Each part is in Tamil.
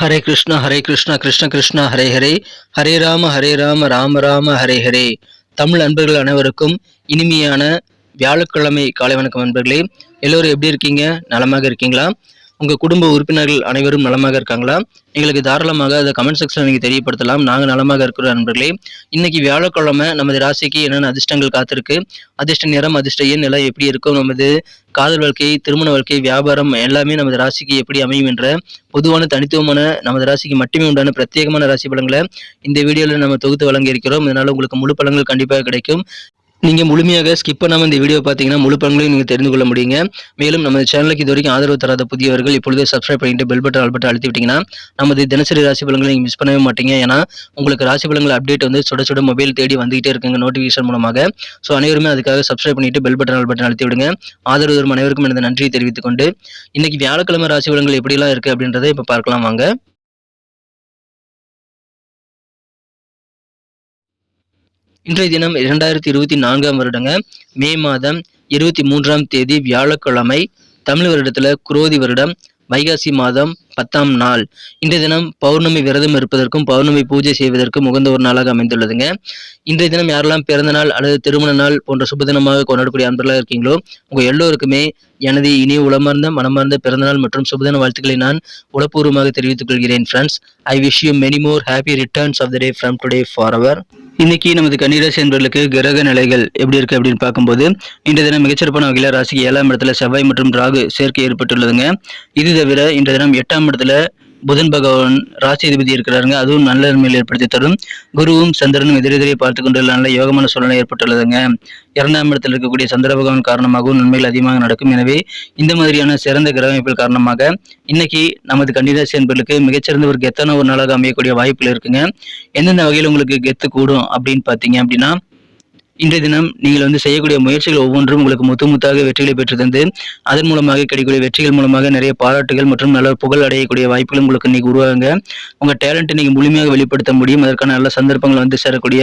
ஹரே கிருஷ்ணா கிருஷ்ண கிருஷ்ணா ஹரே ஹரே, ஹரே ராம ராம ராம ஹரே ஹரே. தமிழ் அன்பர்கள் அனைவருக்கும் இனிமையான வியாழக்கிழமை காலை வணக்கம் அன்பர்களே. எல்லோரும் எப்படி இருக்கீங்க? நலமாக இருக்கீங்களா? உங்கள் குடும்ப உறுப்பினர்கள் அனைவரும் நலமாக இருக்காங்களா? எங்களுக்கு தாராளமாக அதை கமெண்ட் செக்ஷனில் நீங்கள் தெரியப்படுத்தலாம். நாங்கள் நலமாக இருக்கிறோம் நண்பர்களே. இன்னைக்கு வியாழக்கிழமை நமது ராசிக்கு என்னென்ன அதிர்ஷ்டங்கள் காத்திருக்கு, அதிர்ஷ்ட நிறம், அதிர்ஷ்ட எண் எல்லாம் எப்படி இருக்கும், நமது காதல் வாழ்க்கை, திருமண வாழ்க்கை, வியாபாரம் எல்லாமே நமது ராசிக்கு எப்படி அமையும் என்ற பொதுவான தனித்துவமான நமது ராசிக்கு மட்டுமே உண்டான பிரத்யேகமான ராசி பலன்களை இந்த வீடியோவில் நம்ம தொகுத்து வழங்கி இருக்கிறோம். இதனால உங்களுக்கு முழு பலன்கள் கண்டிப்பாக கிடைக்கும். நீங்கள் முழுமையாக ஸ்கிப் பண்ணாமல் இந்த வீடியோ பார்த்தீங்கன்னா முழு பலன்களையும் நீங்கள் தெரிந்து கொள்ள முடியுங்க. மேலும் நமது சேனலுக்கு இது வரைக்கும் ஆதரவு தராத புதியவர்கள் இப்பொழுதே சப்ஸ்கிரைப் பண்ணிட்டு பெல் பட்டன் ஆல் பட்டன் அழுத்தி விட்டீங்கன்னா நமது தினசரி ராசி பலன்களை நீங்கள் மிஸ் பண்ணவே மாட்டீங்க. ஏன்னா உங்களுக்கு ராசி பலன்கள் அப்டேட் வந்து சுட சுட மொபைல் தேடி வந்துகிட்டே இருக்குங்க நோட்டிஃபிகேஷன் மூலமாக. ஸோ அனைவருமே அதுக்காக சப்ஸ்கிரைப் பண்ணிட்டு பெல் பட்டன் ஆல் பட்டன் அழுத்தி விடுங்க. ஆதரவு தரும் அனைவருக்கும் எனது நன்றியை தெரிவித்துக் கொண்டு இன்னைக்கு வியாழக்கிழமை ராசி பலன்கள் எப்படிலாம் இருக்குது அப்படின்றத இப்போ பார்க்கலாம் வாங்க. இன்றைய தினம் 2024ஆம் வருடங்க மே மாதம் 23ஆம் தேதி வியாழக்கிழமை, தமிழ் வருடத்தில் குரோதி வருடம் வைகாசி மாதம் 10ஆம் நாள். இன்றைய தினம் பௌர்ணமி விரதம் இருப்பதற்கும் பௌர்ணமி பூஜை செய்வதற்கும் உகந்த ஒரு நாளாக அமைந்துள்ளதுங்க. இன்றைய தினம் யாரெல்லாம் பிறந்த நாள் அல்லது திருமண நாள் போன்ற சுபதினமாக கொண்டாடக்கூடிய அன்பர்களாக இருக்கீங்களோ உங்கள் எல்லோருக்குமே எனது இனிய உளமார்ந்த மனமார்ந்த பிறந்தநாள் மற்றும் சுபதின வாழ்த்துக்களை நான் உளப்பூர்வமாக தெரிவித்துக் கொள்கிறேன். Friends, I wish you many more happy returns of the day from today forever. இன்னைக்கு நமது கன்னிராசி என்பவர்களுக்கு கிரக நிலைகள் எப்படி இருக்கு அப்படின்னு பார்க்கும்போது இன்றைய தினம் மிகச்சிறப்பான வகையில் ராசிக்கு 7ஆம் இடத்துல செவ்வாய் மற்றும் ராகு சேர்க்கை ஏற்பட்டுள்ளதுங்க. இது தவிர இன்றைய தினம் 8ஆம் இடத்துல புதன் பகவான் ராசி அதிபதி இருக்கிறாருங்க. அதுவும் நல்ல நன்மையில் ஏற்படுத்தி தரும். குருவும் சந்திரனும் எதிரெதிரே பார்த்து கொண்டு நல்ல யோகமான சூழ்நிலை ஏற்பட்டுள்ளதுங்க. 2ஆம் இடத்தில் இருக்கக்கூடிய சந்திர பகவான் காரணமாகவும் நன்மைகள் அதிகமாக நடக்கும். எனவே இந்த மாதிரியான சிறந்த கிரக அமைப்புகள் காரணமாக இன்னைக்கு நமது கன்னிராசி என்பவர்களுக்கு மிகச்சிறந்த ஒரு கெத்தான ஒரு நாளாக அமையக்கூடிய வாய்ப்புகள் இருக்குங்க. எந்தெந்த வகையில் உங்களுக்கு கெத்து கூடும் அப்படின்னு பார்த்தீங்க அப்படின்னா, இன்றைய தினம் நீங்கள் செய்யக்கூடிய முயற்சிகள் ஒவ்வொன்றும் உங்களுக்கு முத்தாக வெற்றிகளை பெற்று தந்து அதன் மூலமாக கிடைக்கக்கூடிய வெற்றிகள் மூலமாக நிறைய பாராட்டுகள் மற்றும் நல்ல புகழ் அடையக்கூடிய வாய்ப்புகள் உங்களுக்கு இன்னைக்கு உருவாகுங்க. உங்கள் டேலண்ட்டை நீங்கள் முழுமையாக வெளிப்படுத்த முடியும். அதற்கான நல்ல சந்தர்ப்பங்கள் சேரக்கூடிய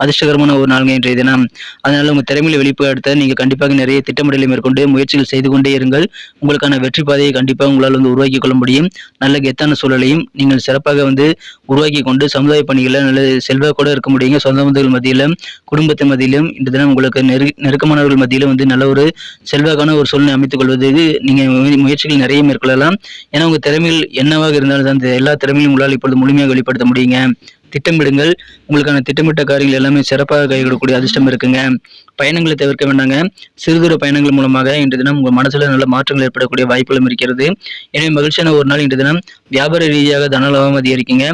அதிர்ஷ்டகரமான ஒரு நாளுங்க இன்றைய தினம். அதனால உங்கள் திறமையை வெளிப்படுத்த நீங்கள் கண்டிப்பாக நிறைய திட்டமிடலை மேற்கொண்டு முயற்சிகள் செய்து கொண்டே இருங்கள். உங்களுக்கான வெற்றி பாதையை கண்டிப்பாக உங்களால் உருவாக்கி கொள்ள முடியும். நல்ல கெத்தான சூழலையும் நீங்கள் சிறப்பாக உருவாக்கி கொண்டு சமுதாய பணிகளை நல்ல செல்வாக்கோடு இருக்க முடியுங்க. சொந்த பந்தங்கள் மத்தியிலும் குடும்பத்தின் மத்தியிலும் இந்த தினம் உங்களுக்கு நெருக்கமானவர்கள் மத்தியிலும் நல்ல ஒரு செல்வாக்கான ஒரு சூழ்நிலை அமைத்துக் கொள்வதற்கு நீங்க முயற்சிகள் நிறைய மேற்கொள்ளலாம். ஏன்னா உங்க திறமைகள் என்னவாக இருந்தாலும் அந்த எல்லா திறமையும் உங்களால் இப்பொழுது முழுமையாக வெளிப்படுத்த முடியுங்க. திட்டமிடுங்கள். உங்களுக்கான திட்டமிட்ட காரியங்கள் எல்லாமே சிறப்பாக கைகூடக்கூடிய அதிர்ஷ்டம் இருக்குங்க. பயணங்களை தவிர்க்க வேண்டாங்க. சிறுதூர பயணங்கள் மூலமாக இன்று தினம் உங்கள் மனசுல நல்ல மாற்றங்கள் ஏற்படக்கூடிய வாய்ப்புகளும் இருக்கிறது. எனவே மகிழ்ச்சியான ஒரு நாள் இன்று தினம். வியாபார ரீதியாக தனலாபம் அதிகரிக்குங்க.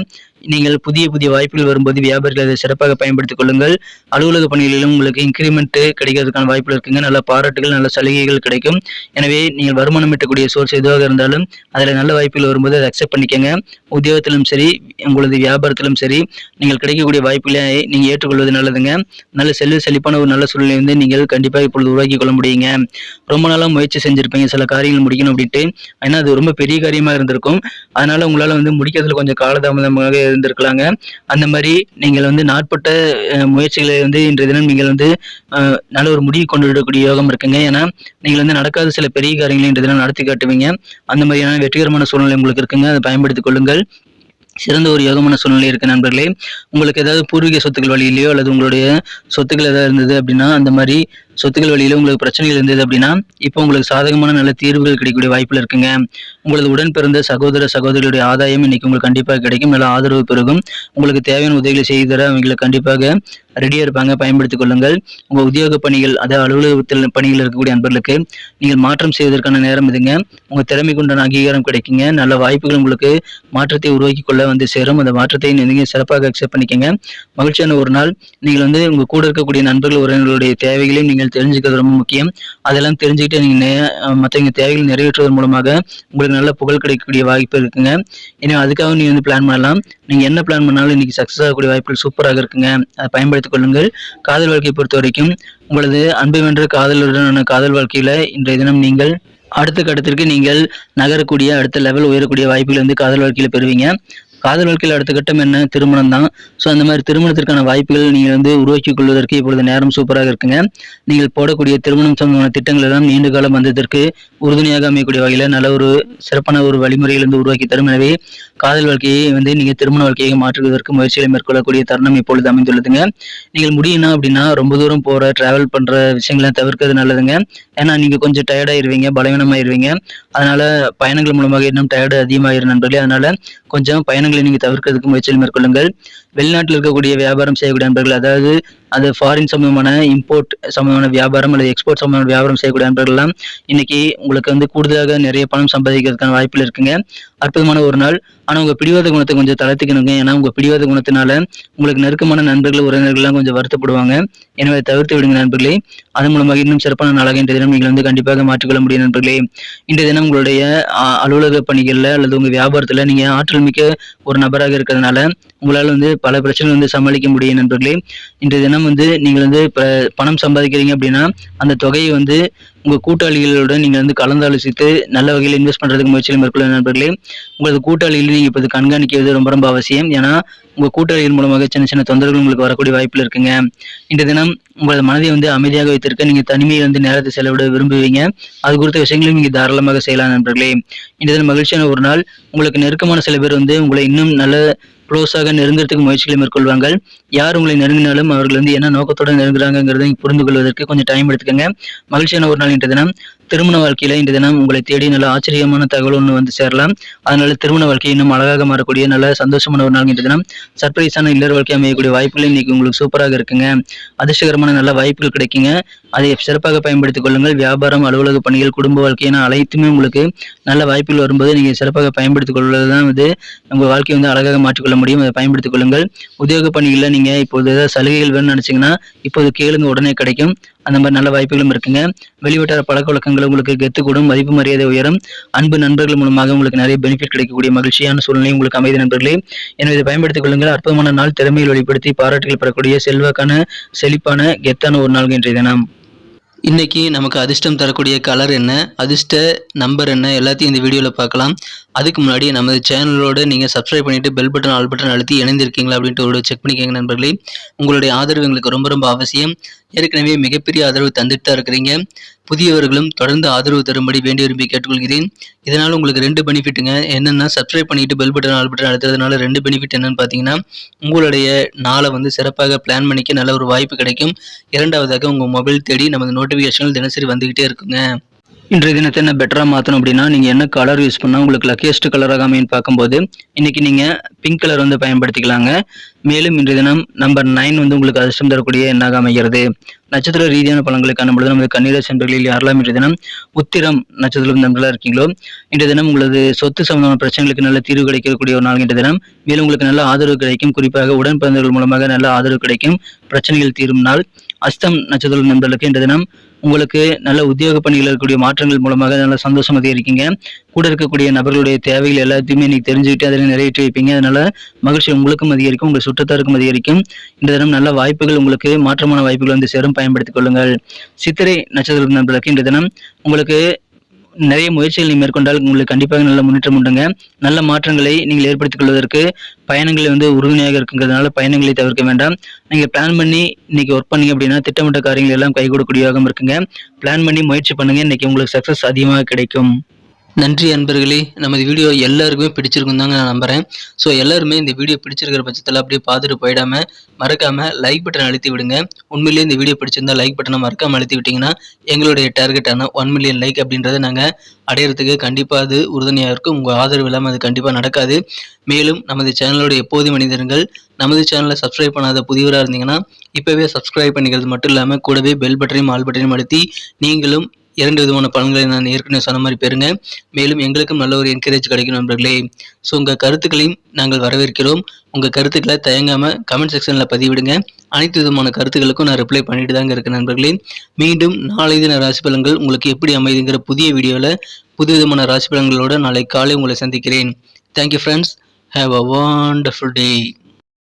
நீங்கள் புதிய வாய்ப்புகள் வரும்போது வியாபாரிகள் அதை சிறப்பாக பயன்படுத்திக் கொள்ளுங்கள். அலுவலக பணிகளிலும் உங்களுக்கு இன்கிரிமெண்ட் கிடைக்கிறதுக்கான வாய்ப்புகள் இருக்குங்க. நல்ல பாராட்டுகள், நல்ல சலுகைகள் கிடைக்கும். எனவே நீங்கள் வருமானம் ஈட்டக்கூடிய சோர்ஸ் எதுவாக இருந்தாலும் அதில் நல்ல வாய்ப்புகள் வரும்போது அதை அக்செப்ட் பண்ணிக்கங்க. உத்தியோகத்திலும் சரி, உங்களது வியாபாரத்திலும் சரி, நீங்கள் கிடைக்கக்கூடிய வாய்ப்புகளை நீங்கள் ஏற்றுக்கொள்வது நல்லதுங்க. நல்ல செழிப்பான ஒரு நல்ல சூழ்நிலை நீங்கள் கண்டிப்பாக இப்பொழுது உருவாக்கி கொள்ள முடியுங்க. ரொம்ப நாளாக முயற்சி செஞ்சிருப்பீங்க சில காரியங்கள் முடிக்கணும் அப்படின்ட்டு. ஏன்னா அது ரொம்ப பெரிய காரியமாக இருந்திருக்கும். அதனால உங்களால் முடிக்கிறதுல கொஞ்சம் காலதாமதமாக இருந்திருக்கலாங்க. அந்த மாதிரி நீங்கள் நாட்பட்ட முயற்சிகளை இன்றைய தினம் நீங்கள் நல்ல ஒரு முடிவு கொண்டு விடக்கூடிய யோகம் இருக்குங்க. ஏன்னா நீங்கள் நடக்காத சில பெரிய காரியங்களை இன்றைய தினம் நடத்தி காட்டுவீங்க. அந்த மாதிரியான வெற்றிகரமான சூழ்நிலை உங்களுக்கு இருக்குங்க. அதை பயன்படுத்திக் கொள்ளுங்கள். சிறந்த ஒரு யோகமான சூழ்நிலை இருக்கு நண்பர்களே. உங்களுக்கு ஏதாவது பூர்வீக சொத்துக்கள் வழியிலையோ அல்லது உங்களுடைய சொத்துக்கள் ஏதாவது இருந்தது அப்படின்னா, அந்த மாதிரி சொத்துக்கள் வழியில உங்களுக்கு பிரச்சனைகள் இருந்தது அப்படின்னா இப்போ உங்களுக்கு சாதகமான நல்ல தீர்வுகள் கிடைக்கக்கூடிய வாய்ப்புகள் இருக்குங்க. உங்களது உடன் பிறந்த சகோதரிகளுடைய ஆதாயம் இன்னைக்கு உங்களுக்கு கண்டிப்பாக கிடைக்கும். நல்ல ஆதரவு பெருகும். உங்களுக்கு தேவையான உதவிகளை செய்து தர அவங்களுக்கு கண்டிப்பாக ரெடியாக இருப்பாங்க. பயன்படுத்திக் கொள்ளுங்கள். உங்கள் உத்தியோக பணிகள், அதாவது அலுவலகத்தில் பணிகள் இருக்கக்கூடிய நண்பர்களுக்கு நீங்கள் மாற்றம் செய்வதற்கான நேரம் இதுங்க. உங்கள் திறமைக்கு உண்டான அங்கீகாரம் கிடைக்குங்க. நல்ல வாய்ப்புகள் உங்களுக்கு மாற்றத்தை உருவாக்கி கொள்ள சேரும். அந்த மாற்றத்தை நீங்கள் சிறப்பாக அக்செப்ட் பண்ணிக்கங்க. மகிழ்ச்சியான ஒரு நாள். நீங்கள் உங்கள் கூட இருக்கக்கூடிய நண்பர்கள் உறவினர்களுடைய தேவைகளையும் நீங்கள் தெரிஞ்சுக்கிறது ரொம்ப முக்கியம். அதெல்லாம் தெரிஞ்சுக்கிட்டு நீங்கள் மற்றவங்க தேவைகளை நிறைவேற்றுவதன் மூலமாக உங்களுக்கு நல்ல புகழ் கிடைக்கக்கூடிய வாய்ப்பு இருக்குங்க. ஏன்னா அதுக்காக நீங்கள் பிளான் பண்ணலாம். நீங்கள் என்ன பிளான் பண்ணாலும் இன்னைக்கு சக்ஸஸ் ஆகக்கூடிய வாய்ப்புகள் சூப்பராக இருக்குங்க. அதை பயன்படுத்திக் கொள்ளுங்கள். காதல் வாழ்க்கையை பொறுத்த வரைக்கும் உங்களது அன்பை வென்ற காதலுடனான காதல் வாழ்க்கையில இன்றைய தினம் நீங்கள் அடுத்த கட்டத்திற்கு நீங்கள் நகரக்கூடிய அடுத்த லெவல் உயரக்கூடிய வாய்ப்புகள் காதல் வாழ்க்கையில பெறுவீங்க. காதல் வாழ்க்கையில் அடுத்த கட்டம் என்ன? திருமணம் தான். ஸோ அந்த மாதிரி திருமணத்திற்கான வாய்ப்புகள் நீங்கள் வந்து உருவாக்கிக் கொள்வதற்கு இப்பொழுது நேரம் சூப்பராக இருக்குங்க. நீங்கள் போடக்கூடிய திருமணம் சம்பந்தமான திட்டங்கள் எல்லாம் நீண்ட காலம் வந்ததற்கு உறுதுணையாக அமையக்கூடிய வகையில் நல்ல ஒரு சிறப்பான ஒரு வழிமுறையில் வந்து உருவாக்கி தரும். எனவே காதல் வாழ்க்கையை வந்து நீங்கள் திருமண வாழ்க்கையை மாற்றுவதற்கு முயற்சிகளை மேற்கொள்ளக்கூடிய தருணம் இப்பொழுது அமைந்துள்ளதுங்க. நீங்கள் முடியும்னா அப்படின்னா ரொம்ப தூரம் போகிற டிராவல் பண்ணுற விஷயங்களை தவிர்க்கிறது நல்லதுங்க. ஏன்னா நீங்கள் கொஞ்சம் டயர்டாயிருவீங்க, பலவீனமாயிருவீங்க. அதனால பயணங்கள் மூலமாக இன்னும் டயர்டு அதிகமாயிரும் நண்பர்களே. அதனால கொஞ்சம் பயணங்களை நீங்கள் தவிர்க்கிறதுக்கு முயற்சிகள் மேற்கொள்ளுங்கள். வெளிநாட்டில் இருக்கக்கூடிய வியாபாரம் செய்யக்கூடிய நண்பர்கள், அதாவது அது ஃபாரின் சம்பந்தமான இம்போர்ட் சம்பந்தமான வியாபாரம் அல்லது எக்ஸ்போர்ட் சம்பந்தமான வியாபாரம் செய்யக்கூடிய நண்பர்கள்லாம் இன்னைக்கு உங்களுக்கு வந்து கூடுதலாக நிறைய பணம் சம்பாதிக்கிறதுக்கான வாய்ப்புகள் இருக்குங்க. அற்புதமான ஒரு நாள். ஆனால் உங்கள் பிடிவாத குணத்தை கொஞ்சம் தளர்த்திக்கணுங்க. ஏன்னா உங்கள் பிடிவாத குணத்தினால உங்களுக்கு நெருக்கமான நண்பர்கள், உறவினர்கள்லாம் கொஞ்சம் வருத்தப்படுவாங்க. எனவே தவிர்த்து விடுங்க நண்பர்களே. அதன் மூலமாக இன்னும் சிறப்பான நாளாக இன்றைய தினம் நீங்கள் வந்து கண்டிப்பாக மாற்றிக்கொள்ள முடியும் நண்பர்களே. இன்றைய தினம் உங்களுடைய அலுவலக பணிகளில் அல்லது உங்கள் வியாபாரத்தில் நீங்கள் ஆற்றல் மிக்க ஒரு நபராக இருக்கிறதுனால உங்களால் வந்து பல பிரச்சனைகள் வந்து சமாளிக்க முடியும் நண்பர்களே. இன்றைய தினம் வந்து நீங்கள் வந்து பணம் சம்பாதிக்கிறீங்க அப்படின்னா அந்த தொகையை வந்து உங்கள் கூட்டாளிகளுடன் நீங்கள் வந்து கலந்தாலோசித்து நல்ல வகையில் இன்வெஸ்ட் பண்ணுறதுக்கு முயற்சிகள் மேற்கொள்ள நண்பர்களே. உங்களது கூட்டாளிகளை நீங்கள் இப்போ கண்காணிக்கிறது ரொம்ப ரொம்ப அவசியம். ஏன்னா உங்கள் கூட்டாளிகள் மூலமாக சின்ன சின்ன தொந்தரவுகள் உங்களுக்கு வரக்கூடிய வாய்ப்பில் இருக்குங்க. இன்றைய தினம் உங்களது மனதை வந்து அமைதியாக வைத்திருக்க நீங்கள் தனிமையை வந்து நேரத்தை செலவிட விரும்புவீங்க. அது குறித்த விஷயங்களையும் நீங்கள் தாராளமாக செய்யலாம் நண்பர்களே. இன்றைய தினம் மகிழ்ச்சியான ஒரு நாள். உங்களுக்கு நெருக்கமான சில பேர் வந்து உங்களை இன்னும் நல்ல க்ளோஸாக நெருங்கிறதுக்கு முயற்சிகளை மேற்கொள்வாங்க. யார் உங்களை நெருங்கினாலும் அவர்கள் வந்து என்ன நோக்கத்தோடு நெருங்குறாங்கிறதை புரிந்து கொள்வதற்கு கொஞ்சம் டைம் எடுத்துக்கங்க. மகிழ்ச்சியான ஒரு நாள் இன்றைய தினம். திருமண வாழ்க்கையில இன்றைய தினம் உங்களை தேடி நல்ல ஆச்சரியமான தகவல் ஒன்று வந்து சேரலாம். அதனால திருமண வாழ்க்கை இன்னும் அழகாக மாறக்கூடிய நல்ல சந்தோஷமான ஒரு நாள் இன்றைய தினம். சர்ப்ரைஸான இல்லற வாழ்க்கை அமையக்கூடிய வாய்ப்புகள் இன்னைக்கு உங்களுக்கு சூப்பராக இருக்குங்க. அதிர்ஷ்டகரமான நல்ல வாய்ப்புகள் கிடைக்குங்க. அதை சிறப்பாக பயன்படுத்திக் கொள்ளுங்கள். வியாபாரம், அலுவலக பணிகள், குடும்ப வாழ்க்கை என அனைத்துமே உங்களுக்கு நல்ல வாய்ப்புகள் வரும்போது நீங்கள் சிறப்பாக பயன்படுத்திக் கொள்வது தான் வந்து உங்கள் வாழ்க்கையை வந்து அழகாக மாற்றிக்கொள்ள முடியும். அதை பயன்படுத்திக் கொள்ளுங்கள். உத்தியோக பணிகளில் நீங்கள் இப்போது ஏதாவது சலுகைகள் வேணும்னு நினைச்சீங்கன்னா இப்போது கேளுங்க, உடனே கிடைக்கும். அந்த மாதிரி நல்ல வாய்ப்புகளும் இருக்குங்க. வெளிவட்டார பழக்க வழக்கங்கள் உங்களுக்கு கெத்து கூடும், மதிப்பு மரியாதை உயரும், அன்பு நண்பர்கள் மூலமாக உங்களுக்கு நிறைய பெனிஃபிட் கிடைக்கக்கூடிய மகிழ்ச்சியான சூழ்நிலை உங்களுக்கு அமைதி நண்பர்களே. எனவே இதை பயன்படுத்திக் கொள்ளுங்கள். அற்புதமான நாள். திறமையில் வெளிப்படுத்தி பாராட்டுகள் பெறக்கூடிய செல்வாக்கான செழிப்பான கெத்தான ஒரு நாள் இன்றைய தினம். இன்னைக்கு நமக்கு அதிர்ஷ்டம் தரக்கூடிய கலர் என்ன, அதிர்ஷ்ட நம்பர் என்ன, எல்லாத்தையும் இந்த வீடியோவில் பார்க்கலாம். அதுக்கு முன்னாடி நமது சேனலோடு நீங்கள் சப்ஸ்கிரைப் பண்ணிவிட்டு பெல் பட்டன், ஆல் பட்டன் அழுத்தி இணைந்திருக்கீங்களா அப்படின்ட்டு ஒரு செக் பண்ணிக்கோங்க நண்பர்களே. உங்களுடைய ஆதரவு எங்களுக்கு ரொம்ப ரொம்ப அவசியம். ஏற்கனவே மிகப்பெரிய ஆதரவு தந்துட்டு தான் இருக்கிறீங்க. புதியவர்களும் தொடர்ந்து ஆதரவு தரும்படி வேண்டி விரும்பி கேட்டுக்கொள்கிறேன். இதனால் உங்களுக்கு 2 பெனிஃபிட்டுங்க. என்னென்னா சப்ஸ்கிரைப் பண்ணிட்டு பெல் பட்டன், ஆல் பட்டன் அழுத்துறதுனால 2 பெனிஃபிட் என்னன்னு பார்த்தீங்கன்னா, உங்களுடைய நாளை வந்து சிறப்பாக பிளான் பண்ணிக்க நல்ல ஒரு வாய்ப்பு கிடைக்கும். இரண்டாவதாக உங்கள் மொபைல் தேடி நமது நோட்டிஃபிகேஷன்கள் தினசரி வந்துக்கிட்டே இருக்குங்க. இன்றைய தினத்தை என்ன பெட்டராக மாற்றணும் அப்படின்னா, நீங்கள் என்ன கலர் யூஸ் பண்ணால் உங்களுக்கு லக்கியஸ்ட் கலராக அமைன்னு பார்க்கும்போது இன்றைக்கி நீங்கள் பிங்க் கலர் வந்து பயன்படுத்திக்கலாங்க. மேலும் இன்றைய தினம் நம்பர் 9 வந்து உங்களுக்கு அதிர்ஷ்டம் தரக்கூடிய எண்ணாக அமைகிறது. நட்சத்திர ரீதியான பலன்களை காணும்பொழுது நமது கன்னிராசி நண்பர்களில் யாரெல்லாம் இன்றைய தினம் உத்திரம் நட்சத்திரம் நண்பர்களாக இருக்கீங்களோ இன்றைய தினம் உங்களது சொத்து சம்பந்தமான பிரச்சனைகளுக்கு நல்ல தீர்வு கிடைக்கக்கூடிய ஒரு நாள் இன்றைய தினம். மேலும் உங்களுக்கு நல்ல ஆதரவு கிடைக்கும். குறிப்பாக உடன் பிறந்தவர்கள் மூலமாக நல்ல ஆதரவு கிடைக்கும். பிரச்சனைகள் தீரும் நாள். அஸ்தம் நட்சத்திர நண்பர்களுக்கு இன்றைய தினம் உங்களுக்கு நல்ல உத்தியோக பணியில் இருக்கக்கூடிய மாற்றங்கள் மூலமாக நல்ல சந்தோஷம் அதிகரிக்கீங்க. கூட இருக்கக்கூடிய நபர்களுடைய தேவைகள் எல்லாத்தையுமே நீங்க தெரிஞ்சுக்கிட்டு அதில் நிறைவேற்றி வைப்பீங்க. அதனால மகிழ்ச்சி உங்களுக்கும் அதிகரிக்கும், உங்கள் சுற்றத்தாருக்கும் அதிகரிக்கும். இந்த தினம் நல்ல வாய்ப்புகள் உங்களுக்கு மாற்றமான வாய்ப்புகள் வந்து சேரும், பயன்படுத்திக் கொள்ளுங்கள். சித்திரை நட்சத்திர நண்பர்களுக்கு இந்த தினம் உங்களுக்கு நிறைய முயற்சிகள் நீங்கள் மேற்கொண்டால் உங்களுக்கு கண்டிப்பாக நல்ல முன்னேற்றம் உண்டுங்க. நல்ல மாற்றங்களை நீங்கள் ஏற்படுத்திக் கொள்வதற்கு பயணங்கள் வந்து உறுதுணையாக இருக்குங்கிறதுனால பயணங்களை தவிர்க்க வேண்டாம். நீங்கள் பிளான் பண்ணி இன்னைக்கு ஒர்க் பண்ணீங்க அப்படின்னா திட்டமிட்ட காரியங்கள் எல்லாம் கைகூடக்கூடியதாக இருக்குங்க. பிளான் பண்ணி முயற்சி பண்ணுங்க. இன்னைக்கு உங்களுக்கு சக்ஸஸ் அதிகமாக கிடைக்கும். நன்றி அன்பர்களே. நமது வீடியோ எல்லாருக்குமே பிடிச்சிருக்கும் தாங்க நான் நம்புகிறேன். ஸோ எல்லாருமே இந்த வீடியோ பிடிச்சிருக்கிற பட்சத்தில் அப்படியே பார்த்துட்டு போயிடாமல் மறக்காமல் லைக் பட்டன் அழுத்தி விடுங்க. உண்மையிலேயே இந்த வீடியோ பிடிச்சிருந்தா லைக் பட்டனை மறக்காமல் அழுத்தி விட்டிங்கன்னா எங்களுடைய டார்கெட்டான 1 மில்லியன் லைக் அப்படின்றத நாங்கள் அடையிறதுக்கு கண்டிப்பாக அது உறுதுணையாக இருக்கும். உங்கள் ஆதரவு இல்லாமல் அது கண்டிப்பாக நடக்காது. மேலும் நமது சேனலோட எப்போது மனிதர்கள் நமது சேனலை சப்ஸ்கிரைப் பண்ணாத புதியவராக இருந்தீங்கன்னா இப்போவே சப்ஸ்கிரைப் பண்ணிக்கிறது மட்டும் இல்லாமல் கூடவே பெல் பட்டனையும் ஆல் பட்டனையும் அழுத்தி நீங்களும் 2 விதமான பலன்களை நான் ஏற்கனவே சொன்ன மாதிரி பெறுங்க. மேலும் எங்களுக்கும் நல்ல ஒரு என்கரேஜ் கிடைக்கும் நண்பர்களே. ஸோ உங்கள் கருத்துக்களையும் நாங்கள் வரவேற்கிறோம். உங்கள் கருத்துக்களை தயங்காமல் கமெண்ட் செக்ஷனில் பதிவிடுங்க. அனைத்து விதமான கருத்துக்களுக்கும் நான் ரிப்ளை பண்ணிட்டு தாங்க இருக்கேன் நண்பர்களே. மீண்டும் நாளை தின ராசி பலன்கள் உங்களுக்கு எப்படி அமைதுங்கிற புதிய வீடியோவில் புது விதமான ராசி பலன்களோடு நாளை காலை உங்களை சந்திக்கிறேன். Thank you friends. Have a wonderful day.